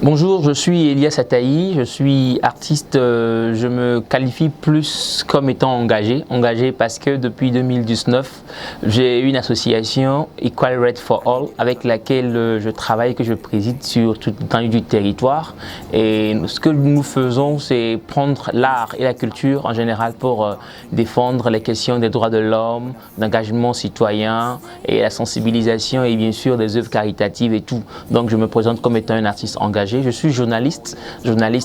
Bonjour, je suis Elias Ataï, je suis artiste, je me qualifie plus comme étant engagé parce que depuis 2019, j'ai une association Equal Right for All avec laquelle je travaille, que je préside sur toute l'étendue du territoire. Et ce que nous faisons, c'est prendre l'art et la culture en général pour défendre les questions des droits de l'homme, d'engagement citoyen et la sensibilisation et bien sûr des œuvres caritatives et tout. Donc je me présente comme étant un artiste engagé. Je suis journaliste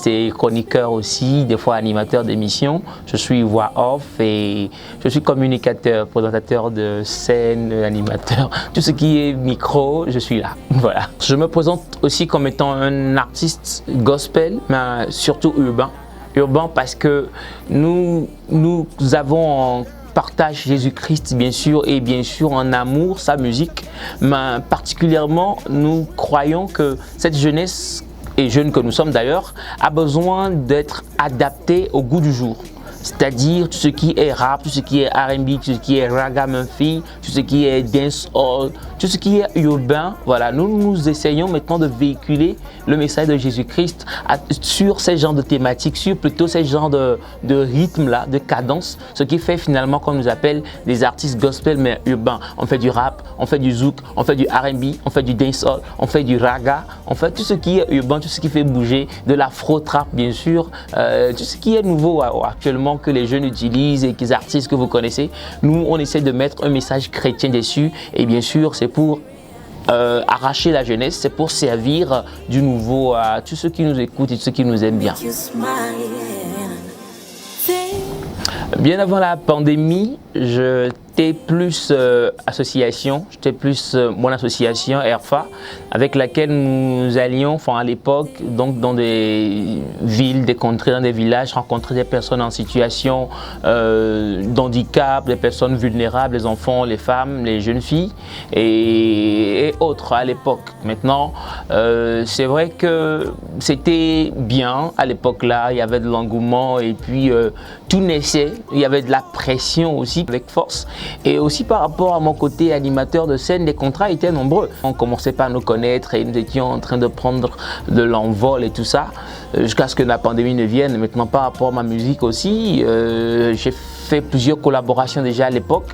et chroniqueur aussi, des fois animateur d'émissions. Je suis voix off et je suis communicateur, présentateur de scène, animateur, tout ce qui est micro, je suis là. Voilà. Je me présente aussi comme étant un artiste gospel, mais surtout urbain. Urbain parce que nous avons en partage Jésus-Christ bien sûr et bien sûr en amour sa musique, mais particulièrement nous croyons que cette jeunesse, et jeunes que nous sommes d'ailleurs, a besoin d'être adaptée au goût du jour. C'est-à-dire tout ce qui est rap, tout ce qui est R&B, tout ce qui est ragamuffin, tout ce qui est dancehall, tout ce qui est urbain. Voilà, nous essayons maintenant de véhiculer le message de Jésus-Christ sur ces genres de thématiques, sur plutôt ces genres de rythmes-là, de cadence, ce qui fait finalement qu'on nous appelle des artistes gospel mais urbains. On fait du rap, on fait du zouk, on fait du R&B, on fait du dancehall, on fait du raga, on fait tout ce qui est urbain, tout ce qui fait bouger, de l'afro-trap bien sûr, tout ce qui est nouveau actuellement que les jeunes utilisent et les artistes que vous connaissez. Nous, on essaie de mettre un message chrétien dessus et bien sûr, c'est pour arracher la jeunesse, c'est pour servir du nouveau à tous ceux qui nous écoutent et ceux qui nous aiment bien. Bien avant la pandémie, j'étais plus association, j'étais plus mon association ERFA, avec laquelle nous allions, à l'époque, donc dans des villes, des contrées, dans des villages, rencontrer des personnes en situation d'handicap, des personnes vulnérables, les enfants, les femmes, les jeunes filles et autres à l'époque. Maintenant, c'est vrai que c'était bien à l'époque là, il y avait de l'engouement et puis tout naissait, il y avait de la pression aussi avec force. Et aussi par rapport à mon côté animateur de scène, les contrats étaient nombreux. On commençait par nous connaître et nous étions en train de prendre de l'envol et tout ça, jusqu'à ce que la pandémie ne vienne. Maintenant par rapport à ma musique aussi, j'ai fait plusieurs collaborations déjà à l'époque,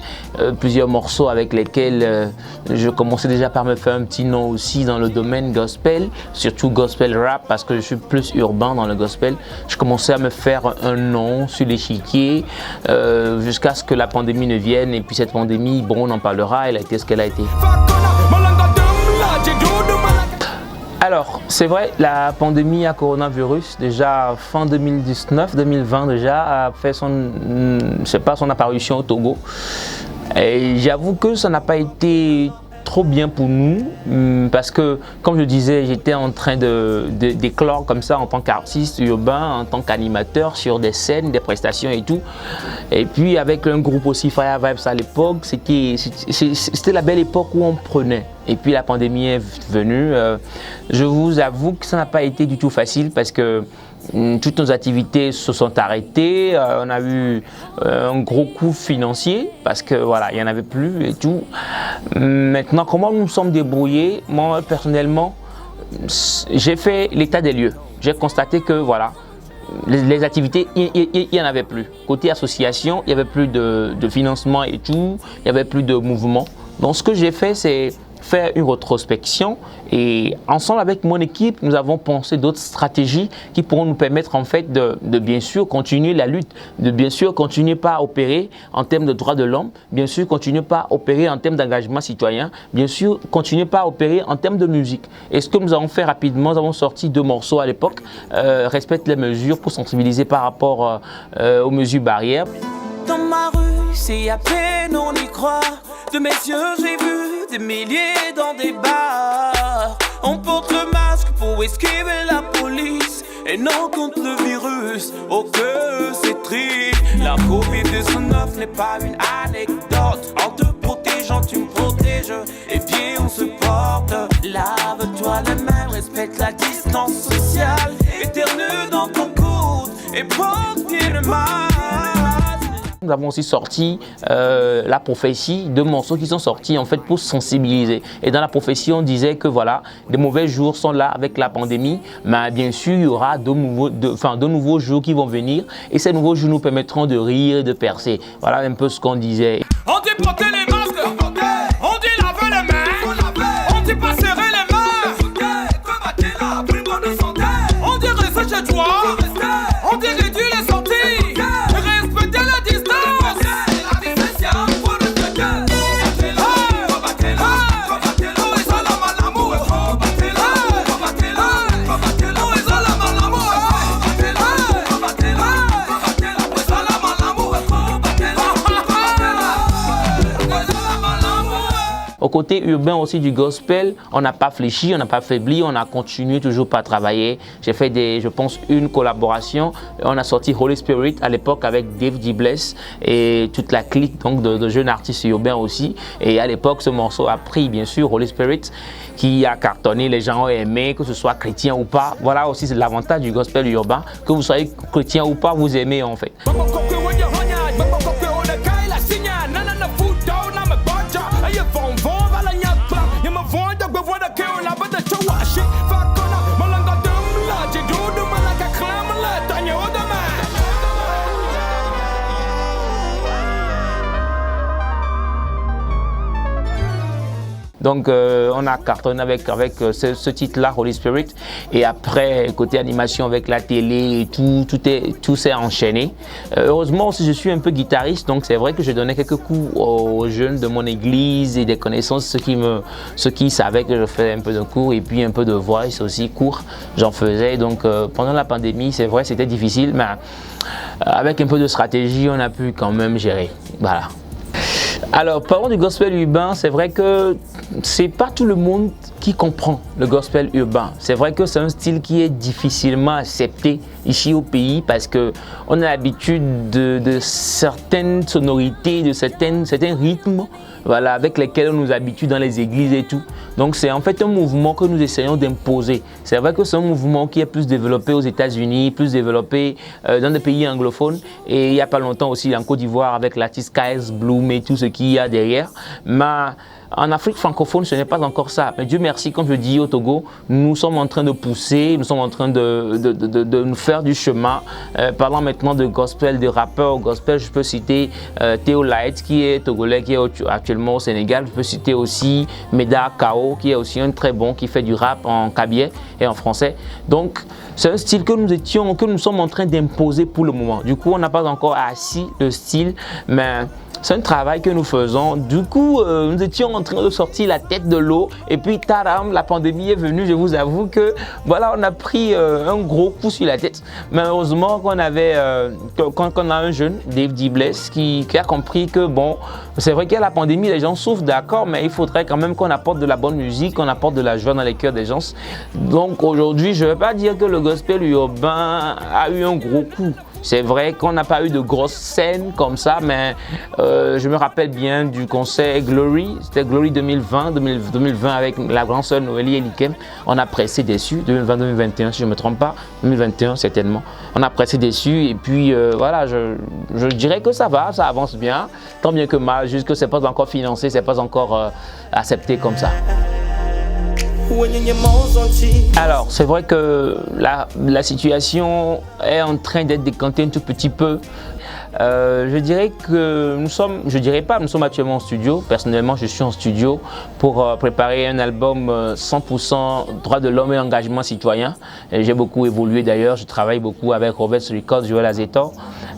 plusieurs morceaux avec lesquels je commençais déjà par me faire un petit nom aussi dans le domaine gospel, surtout gospel rap parce que je suis plus urbain dans le gospel. Je commençais à me faire un nom sur l'échiquier jusqu'à ce que la pandémie ne vienne et puis cette pandémie, bon on en parlera, elle a été ce qu'elle a été. Alors, c'est vrai, la pandémie à coronavirus, déjà fin 2019-2020 déjà, a fait son apparition au Togo. Et j'avoue que ça n'a pas été trop bien pour nous parce que, comme je disais, j'étais en train d'éclore comme ça en tant qu'artiste urbain, en tant qu'animateur sur des scènes, des prestations et tout. Et puis avec un groupe aussi Fire Vibes à l'époque, c'était la belle époque où on prenait. Et puis la pandémie est venue. Je vous avoue que ça n'a pas été du tout facile parce que toutes nos activités se sont arrêtées, on a eu un gros coup financier parce que voilà, il n'y en avait plus et tout. Maintenant, comment nous nous sommes débrouillés? Moi, personnellement, j'ai fait l'état des lieux. J'ai constaté que voilà, les activités, il n'y en avait plus. Côté association, il n'y avait plus de financement et tout, il n'y avait plus de mouvement. Donc, ce que j'ai fait, c'est faire une rétrospection et ensemble avec mon équipe, nous avons pensé d'autres stratégies qui pourront nous permettre en fait de bien sûr continuer la lutte, de bien sûr continuer pas à opérer en termes de droits de l'homme, bien sûr continuer pas à opérer en termes d'engagement citoyen, bien sûr continuer pas à opérer en termes de musique. Et ce que nous avons fait rapidement, nous avons sorti 2 morceaux à l'époque, respecte les mesures pour sensibiliser par rapport aux mesures barrières. Dans ma rue, c'est à peine on y croit. De mes yeux, j'ai vu des milliers dans des bars. On porte le masque pour esquiver la police et non contre le virus. Oh que c'est triste. La Covid-19 n'est pas une anecdote. En te protégeant, tu me protèges. Et bien on se porte. Lave-toi les mains, respecte la distance sociale. Éternue dans ton coude et porte bien le masque. Nous avons aussi sorti la prophétie, 2 morceaux qui sont sortis en fait pour sensibiliser. Et dans la prophétie, on disait que voilà, les mauvais jours sont là avec la pandémie, mais bien sûr, il y aura de nouveaux jours qui vont venir et ces nouveaux jours nous permettront de rire et de percer. Voilà un peu ce qu'on disait. On dit porter les masques, on dit laver les mains, on dit pas serrer les mains, on dit rester chez toi, on dit réduire les sorties, respecter la distance. Au côté urbain aussi du gospel, on n'a pas fléchi, on n'a pas faibli, on a continué toujours par travailler. J'ai fait je pense, une collaboration. On a sorti Holy Spirit à l'époque avec Dave D. Bless et toute la clique donc, de jeunes artistes urbains aussi. Et à l'époque, ce morceau a pris, bien sûr, Holy Spirit, qui a cartonné, les gens ont aimé, que ce soit chrétien ou pas. Voilà aussi, c'est l'avantage du gospel urbain, que vous soyez chrétien ou pas, vous aimez en fait. Donc on a cartonné avec ce titre-là, Holy Spirit. Et après, côté animation avec la télé et tout s'est enchaîné. Heureusement aussi, je suis un peu guitariste, donc c'est vrai que je donnais quelques coups aux jeunes de mon église et des connaissances, ceux qui savaient que je faisais un peu de cours et puis un peu de voice aussi, cours, j'en faisais. Donc pendant la pandémie, c'est vrai, c'était difficile, mais avec un peu de stratégie, on a pu quand même gérer. Voilà. Alors, parlons du gospel urbain, c'est vrai que c'est pas tout le monde qui comprend le gospel urbain. C'est vrai que c'est un style qui est difficilement accepté ici au pays parce que on a l'habitude de certaines sonorités, de certains rythmes, voilà, avec lesquels on nous habitue dans les églises et tout. Donc c'est en fait un mouvement que nous essayons d'imposer. C'est vrai que c'est un mouvement qui est plus développé aux États-Unis, plus développé dans des pays anglophones. Et il n'y a pas longtemps aussi en Côte d'Ivoire avec l'artiste KS Bloom et tout ce qu'il y a derrière. Mais en Afrique francophone, ce n'est pas encore ça. Mais Dieu merci, comme je dis au Togo, nous sommes en train de pousser, nous sommes en train de nous faire du chemin. Parlant maintenant de gospel, de rappeurs gospel, je peux citer Théo Light, qui est togolais, qui est actuellement au Sénégal. Je peux citer aussi Meda Kao, qui est aussi un très bon, qui fait du rap en kabyé et en français. Donc, c'est un style que nous sommes en train d'imposer pour le moment. Du coup, on n'a pas encore assis le style, mais c'est un travail que nous faisons. Du coup, nous étions en train de sortir la tête de l'eau et puis taram, la pandémie est venue. Je vous avoue que voilà, on a pris un gros coup sur la tête. Malheureusement, qu'on a un jeune, Dave D. Bless, qui a compris que bon, c'est vrai qu'il y a la pandémie, les gens souffrent, d'accord, mais il faudrait quand même qu'on apporte de la bonne musique, qu'on apporte de la joie dans les cœurs des gens. Donc aujourd'hui, je ne vais pas dire que le gospel urbain a eu un gros coup. C'est vrai qu'on n'a pas eu de grosses scènes comme ça, mais je me rappelle bien du concert Glory, c'était Glory 2020 avec la grande sœur Noélie Elikem. On a pressé dessus, 2020-2021 si je ne me trompe pas, 2021 certainement. On a pressé dessus et puis voilà, je dirais que ça va, ça avance bien, tant bien que mal, juste que ce n'est pas encore financé, ce n'est pas encore accepté comme ça. Alors, c'est vrai que la situation est en train d'être décantée un tout petit peu. Je dirais que nous sommes actuellement en studio. Personnellement, je suis en studio pour préparer un album 100% droit de l'homme et engagement citoyen. J'ai beaucoup évolué d'ailleurs, je travaille beaucoup avec Robert Records, Joël Azetor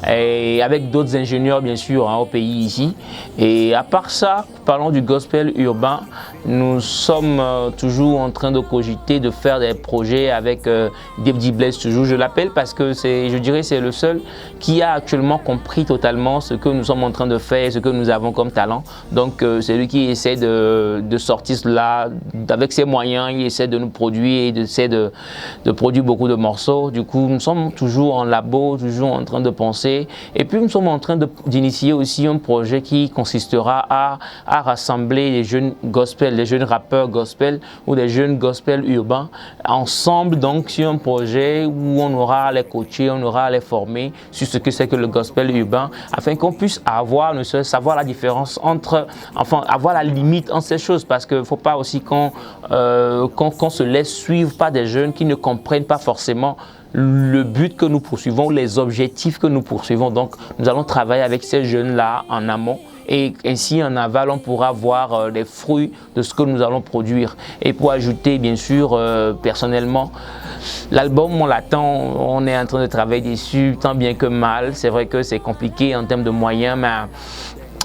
et avec d'autres ingénieurs bien sûr au pays ici. Et à part ça, parlons du gospel urbain, nous sommes toujours en train de cogiter de faire des projets avec Dave D. Bless toujours. Je l'appelle parce que je dirais c'est le seul qui a actuellement compris totalement ce que nous sommes en train de faire, ce que nous avons comme talent. Donc c'est lui qui essaie de sortir cela avec ses moyens, il essaie de nous produire, il essaie de produire beaucoup de morceaux. Du coup, nous sommes toujours en labo, toujours en train de penser. Et puis nous sommes en train d'initier aussi un projet qui consistera à rassembler les jeunes gospel, des jeunes rappeurs gospel ou des jeunes gospel urbains ensemble donc sur un projet où on aura à les coacher, on aura à les former sur ce que c'est que le gospel urbain afin qu'on puisse avoir, ne serait-ce savoir la différence entre, enfin avoir la limite entre ces choses parce qu'il ne faut pas aussi qu'on se laisse suivre par des jeunes qui ne comprennent pas forcément le but que nous poursuivons, les objectifs que nous poursuivons. Donc nous allons travailler avec ces jeunes-là en amont et ainsi en aval on pourra voir les fruits de ce que nous allons produire. Et pour ajouter bien sûr personnellement, l'album on l'attend, on est en train de travailler dessus tant bien que mal. C'est vrai que c'est compliqué en termes de moyens, mais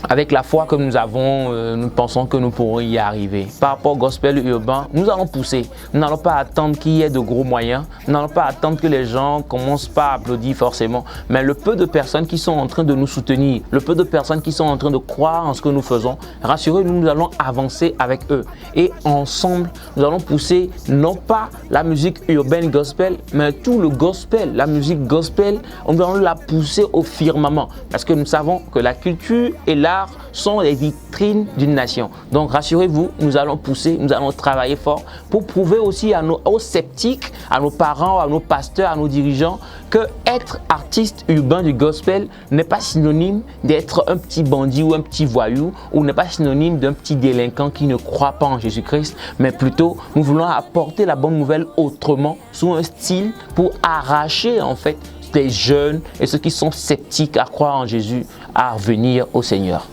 avec la foi que nous avons, nous pensons que nous pourrons y arriver. Par rapport au gospel urbain, nous allons pousser. Nous n'allons pas attendre qu'il y ait de gros moyens. Nous n'allons pas attendre que les gens commencent pas à applaudir forcément. Mais le peu de personnes qui sont en train de nous soutenir, le peu de personnes qui sont en train de croire en ce que nous faisons, rassurez-nous, nous allons avancer avec eux. Et ensemble, nous allons pousser non pas la musique urbaine gospel, mais tout le gospel, la musique gospel, nous allons la pousser au firmament. Parce que nous savons que la culture et l'art sont les vitrines d'une nation. Donc rassurez-vous, nous allons pousser, nous allons travailler fort pour prouver aussi aux sceptiques, à nos parents, à nos pasteurs, à nos dirigeants que être artiste urbain du gospel n'est pas synonyme d'être un petit bandit ou un petit voyou ou n'est pas synonyme d'un petit délinquant qui ne croit pas en Jésus-Christ, mais plutôt nous voulons apporter la bonne nouvelle autrement, sous un style pour arracher en fait les jeunes et ceux qui sont sceptiques à croire en Jésus à revenir au Seigneur.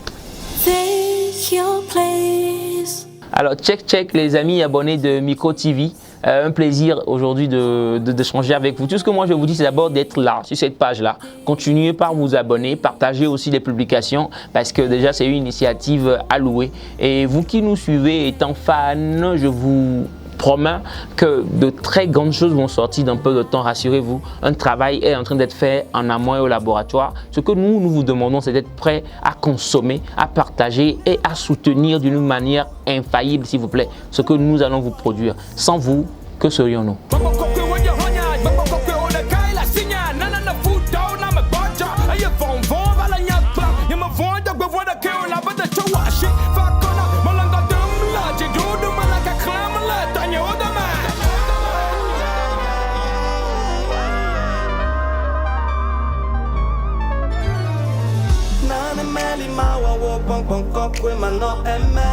Alors check les amis abonnés de Micro TV. Un plaisir aujourd'hui d'échanger avec vous. Tout ce que moi je vous dis, c'est d'abord d'être là, sur cette page-là. Continuez par vous abonner, partagez aussi les publications parce que déjà c'est une initiative allouée. Et vous qui nous suivez étant fans, je vous promets que de très grandes choses vont sortir dans peu de temps, rassurez-vous. Un travail est en train d'être fait en amont et au laboratoire. Ce que nous vous demandons, c'est d'être prêt à consommer, à partager et à soutenir d'une manière infaillible, s'il vous plaît, ce que nous allons vous produire. Sans vous, que serions-nous? Pong pong kok kwe mano eme